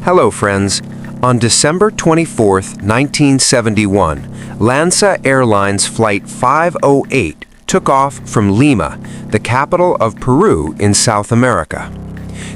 Hello, friends. On December 24, 1971, LANSA Airlines Flight 508 took off from Lima, the capital of Peru in South America.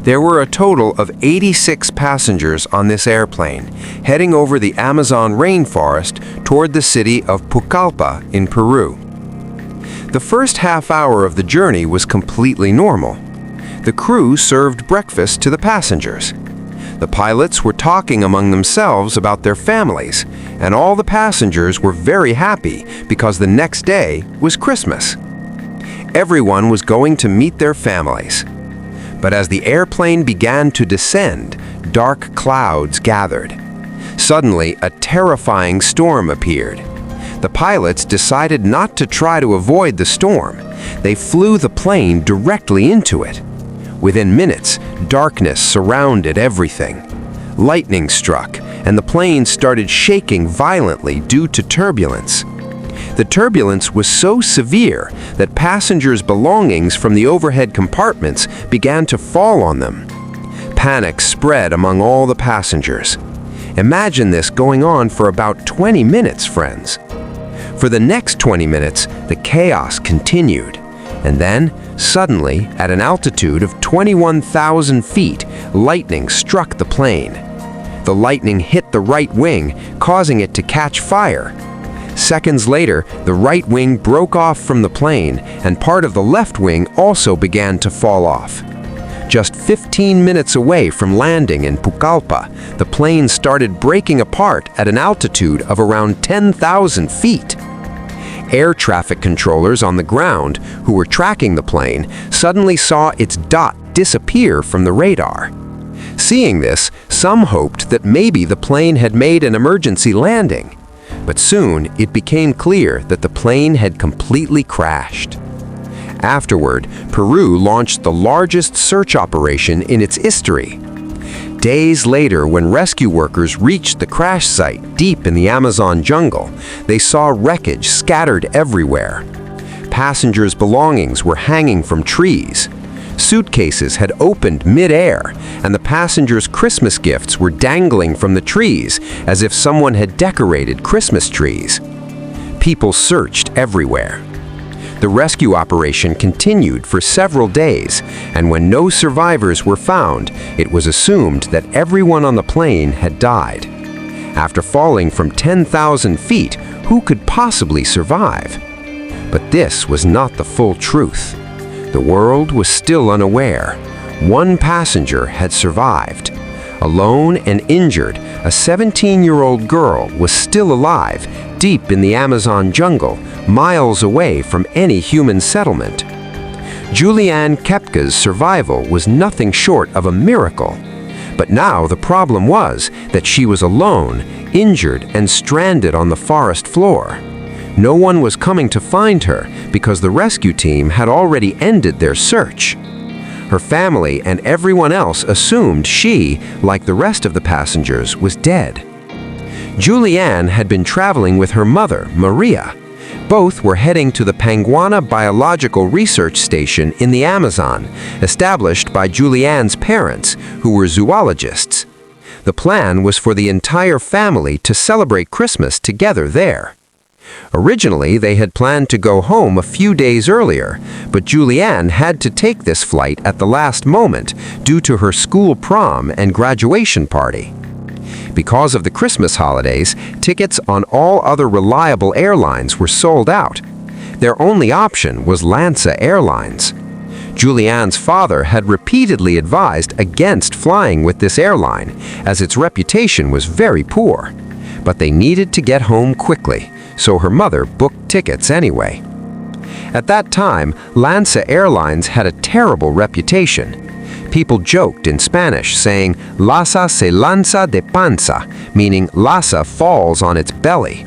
There were a total of 86 passengers on this airplane, heading over the Amazon rainforest toward the city of Pucallpa in Peru. The first half hour of the journey was completely normal. The crew served breakfast to the passengers. The pilots were talking among themselves about their families, and all the passengers were very happy because the next day was Christmas. Everyone was going to meet their families. But as the airplane began to descend, dark clouds gathered. Suddenly, a terrifying storm appeared. The pilots decided not to try to avoid the storm. They flew the plane directly into it. Within minutes, darkness surrounded everything. Lightning struck, and the plane started shaking violently due to turbulence. The turbulence was so severe that passengers' belongings from the overhead compartments began to fall on them. Panic spread among all the passengers. Imagine this going on for about 20 minutes, friends. For the next 20 minutes, the chaos continued. And then, suddenly, at an altitude of 21,000 feet, lightning struck the plane. The lightning hit the right wing, causing it to catch fire. Seconds later, the right wing broke off from the plane, and part of the left wing also began to fall off. Just 15 minutes away from landing in Pucallpa, the plane started breaking apart at an altitude of around 10,000 feet. Air traffic controllers on the ground, who were tracking the plane, suddenly saw its dot disappear from the radar. Seeing this, some hoped that maybe the plane had made an emergency landing. But soon, it became clear that the plane had completely crashed. Afterward, Peru launched the largest search operation in its history. Days later, when rescue workers reached the crash site deep in the Amazon jungle, they saw wreckage scattered everywhere. Passengers' belongings were hanging from trees. Suitcases had opened mid-air, and the passengers' Christmas gifts were dangling from the trees as if someone had decorated Christmas trees. People searched everywhere. The rescue operation continued for several days, and when no survivors were found, it was assumed that everyone on the plane had died. After falling from 10,000 feet, who could possibly survive? But this was not the full truth. The world was still unaware. One passenger had survived. Alone and injured, a 17-year-old girl was still alive, deep in the Amazon jungle, miles away from any human settlement. Julianne Kepka's survival was nothing short of a miracle. But now the problem was that she was alone, injured, and stranded on the forest floor. No one was coming to find her because the rescue team had already ended their search. Her family and everyone else assumed she, like the rest of the passengers, was dead. Julianne had been traveling with her mother, Maria. Both were heading to the Panguana Biological Research Station in the Amazon, established by Julianne's parents, who were zoologists. The plan was for the entire family to celebrate Christmas together there. Originally, they had planned to go home a few days earlier, but Julianne had to take this flight at the last moment due to her school prom and graduation party. Because of the Christmas holidays, tickets on all other reliable airlines were sold out. Their only option was LANSA Airlines. Julianne's father had repeatedly advised against flying with this airline, as its reputation was very poor. But they needed to get home quickly, so her mother booked tickets anyway. At that time, LANSA Airlines had a terrible reputation. People joked in Spanish, saying, "LASA se lanza de panza," meaning LASA falls on its belly.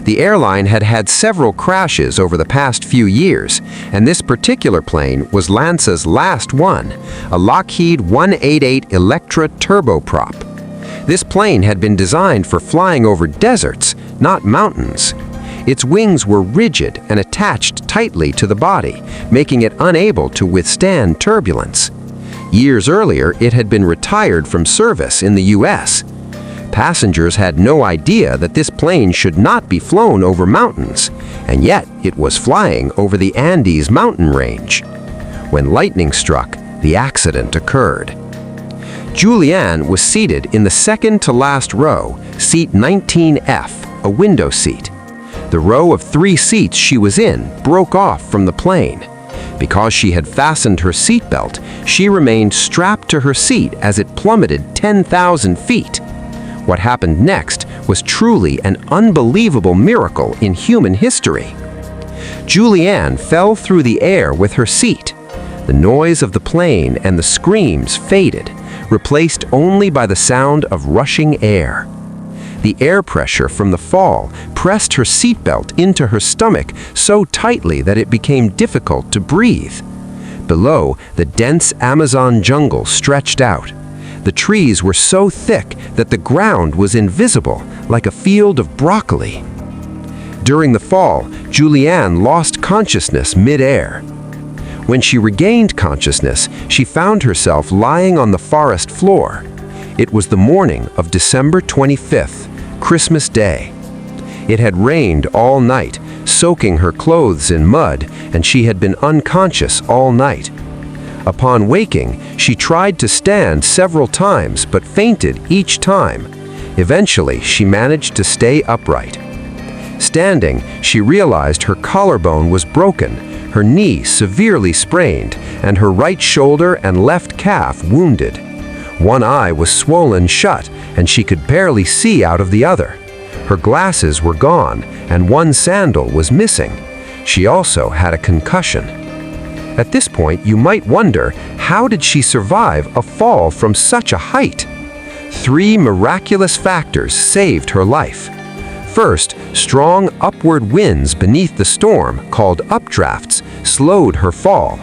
The airline had had several crashes over the past few years, and this particular plane was LANSA's last one, a Lockheed 188 Electra turboprop. This plane had been designed for flying over deserts, not mountains. Its wings were rigid and attached tightly to the body, making it unable to withstand turbulence. Years earlier, it had been retired from service in the U.S. Passengers had no idea that this plane should not be flown over mountains, and yet it was flying over the Andes mountain range. When lightning struck, the accident occurred. Julianne was seated in the second-to-last row, seat 19F, a window seat. The row of 3 seats she was in broke off from the plane. Because she had fastened her seatbelt, she remained strapped to her seat as it plummeted 10,000 feet. What happened next was truly an unbelievable miracle in human history. Julianne fell through the air with her seat. The noise of the plane and the screams faded, replaced only by the sound of rushing air. The air pressure from the fall pressed her seatbelt into her stomach so tightly that it became difficult to breathe. Below, the dense Amazon jungle stretched out. The trees were so thick that the ground was invisible, like a field of broccoli. During the fall, Julianne lost consciousness mid-air. When she regained consciousness, she found herself lying on the forest floor. It was the morning of December 25th, Christmas Day. It had rained all night, soaking her clothes in mud, and she had been unconscious all night. Upon waking, she tried to stand several times but fainted each time. Eventually, she managed to stay upright. Standing, she realized her collarbone was broken, her knee severely sprained, and her right shoulder and left calf wounded. One eye was swollen shut, and she could barely see out of the other. Her glasses were gone, and one sandal was missing. She also had a concussion. At this point, you might wonder, how did she survive a fall from such a height? 3 miraculous factors saved her life. First, strong upward winds beneath the storm, called updrafts, slowed her fall.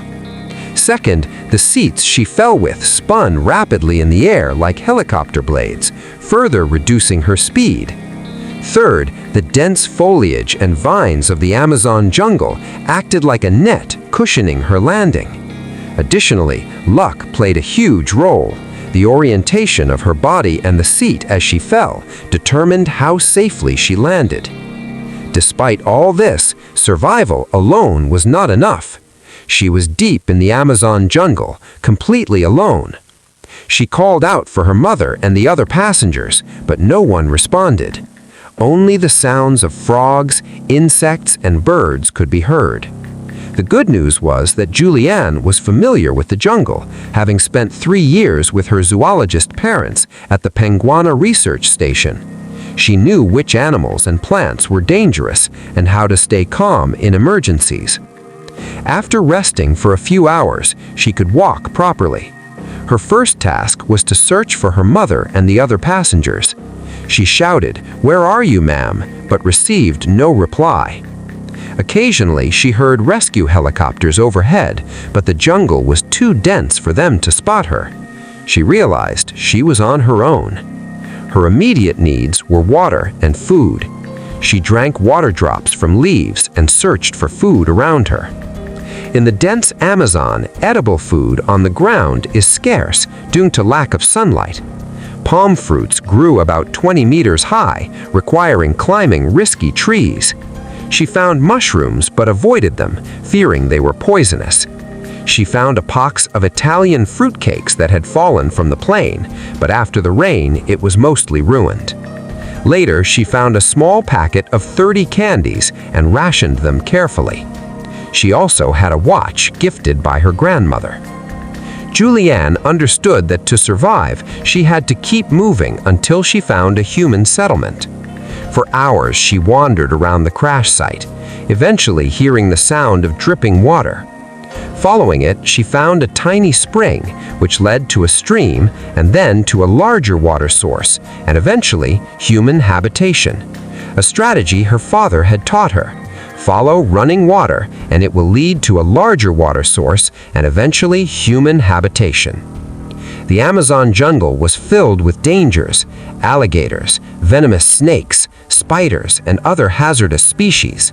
Second, the seats she fell with spun rapidly in the air like helicopter blades, further reducing her speed. Third, the dense foliage and vines of the Amazon jungle acted like a net, cushioning her landing. Additionally, luck played a huge role. The orientation of her body and the seat as she fell determined how safely she landed. Despite all this, survival alone was not enough. She was deep in the Amazon jungle, completely alone. She called out for her mother and the other passengers, but no one responded. Only the sounds of frogs, insects, and birds could be heard. The good news was that Julianne was familiar with the jungle, having spent 3 years with her zoologist parents at the Penguana Research Station. She knew which animals and plants were dangerous and how to stay calm in emergencies. After resting for a few hours, she could walk properly. Her first task was to search for her mother and the other passengers. She shouted, "Where are you, ma'am?" but received no reply. Occasionally, she heard rescue helicopters overhead, but the jungle was too dense for them to spot her. She realized she was on her own. Her immediate needs were water and food. She drank water drops from leaves and searched for food around her. In the dense Amazon, edible food on the ground is scarce due to lack of sunlight. Palm fruits grew about 20 meters high, requiring climbing risky trees. She found mushrooms but avoided them, fearing they were poisonous. She found a box of Italian fruitcakes that had fallen from the plane, but after the rain, it was mostly ruined. Later, she found a small packet of 30 candies and rationed them carefully. She also had a watch gifted by her grandmother. Julianne understood that to survive, she had to keep moving until she found a human settlement. For hours, she wandered around the crash site, eventually hearing the sound of dripping water. Following it, she found a tiny spring, which led to a stream and then to a larger water source, and eventually human habitation. A strategy her father had taught her. Follow running water, and it will lead to a larger water source and eventually human habitation. The Amazon jungle was filled with dangers: alligators, venomous snakes, spiders, and other hazardous species.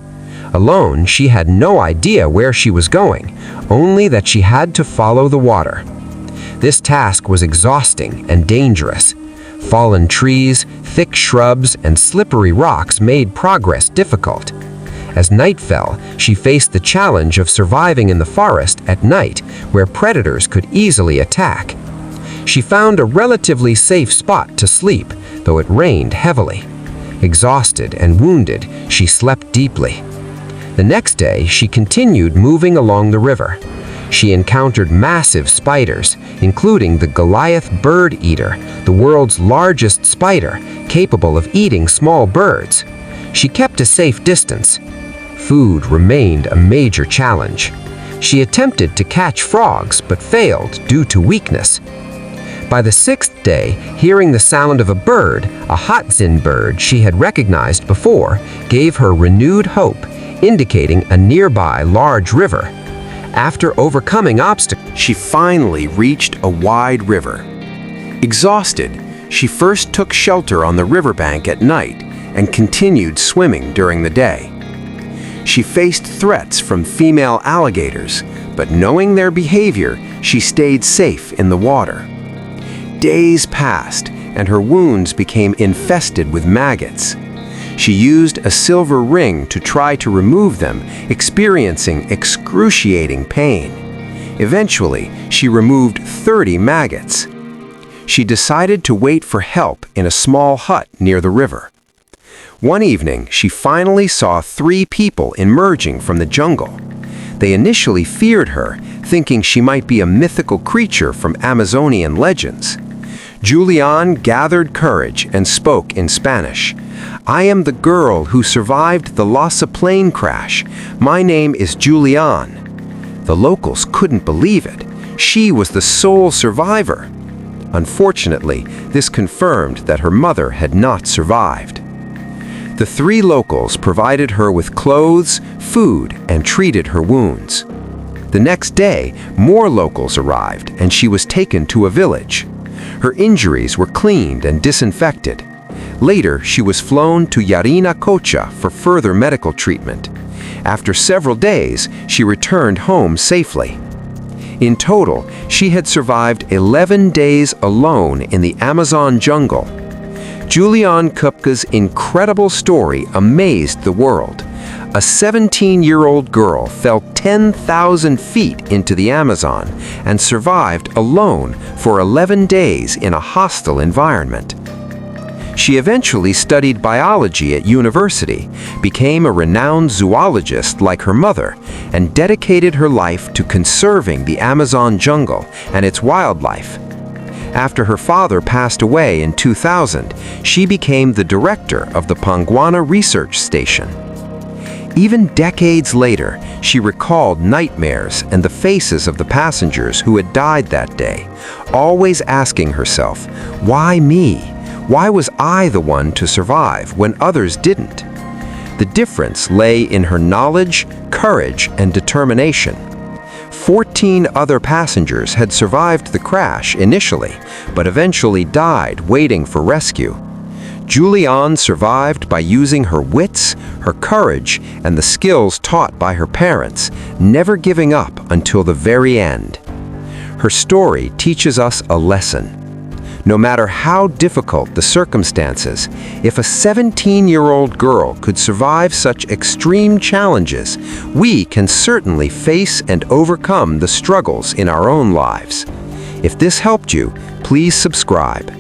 Alone, she had no idea where she was going, only that she had to follow the water. This task was exhausting and dangerous. Fallen trees, thick shrubs, and slippery rocks made progress difficult. As night fell, she faced the challenge of surviving in the forest at night, where predators could easily attack. She found a relatively safe spot to sleep, though it rained heavily. Exhausted and wounded, she slept deeply. The next day, she continued moving along the river. She encountered massive spiders, including the Goliath bird eater, the world's largest spider, capable of eating small birds. She kept a safe distance. Food remained a major challenge. She attempted to catch frogs but failed due to weakness. By the sixth day, hearing the sound of a bird, a Hatzin bird she had recognized before, gave her renewed hope, indicating a nearby large river. After overcoming obstacles, she finally reached a wide river. Exhausted, she first took shelter on the riverbank at night and continued swimming during the day. She faced threats from female alligators, but knowing their behavior, she stayed safe in the water. Days passed, and her wounds became infested with maggots. She used a silver ring to try to remove them, experiencing excruciating pain. Eventually, she removed 30 maggots. She decided to wait for help in a small hut near the river. One evening, she finally saw 3 people emerging from the jungle. They initially feared her, thinking she might be a mythical creature from Amazonian legends. Julian gathered courage and spoke in Spanish. "I am the girl who survived the Lhasa plane crash. My name is Julian." The locals couldn't believe it. She was the sole survivor. Unfortunately, this confirmed that her mother had not survived. The 3 locals provided her with clothes, food, and treated her wounds. The next day, more locals arrived, and she was taken to a village. Her injuries were cleaned and disinfected. Later, she was flown to Yarinacocha for further medical treatment. After several days, she returned home safely. In total, she had survived 11 days alone in the Amazon jungle. Julian Kupka's incredible story amazed the world. A 17-year-old girl fell 10,000 feet into the Amazon and survived alone for 11 days in a hostile environment. She eventually studied biology at university, became a renowned zoologist like her mother, and dedicated her life to conserving the Amazon jungle and its wildlife. After her father passed away in 2000, she became the director of the Panguana Research Station. Even decades later, she recalled nightmares and the faces of the passengers who had died that day, always asking herself, "Why me? Why was I the one to survive when others didn't?" The difference lay in her knowledge, courage, and determination. 14 other passengers had survived the crash initially, but eventually died waiting for rescue. Julian survived by using her wits, her courage, and the skills taught by her parents, never giving up until the very end. Her story teaches us a lesson. No matter how difficult the circumstances, if a 17-year-old girl could survive such extreme challenges, we can certainly face and overcome the struggles in our own lives. If this helped you, please subscribe.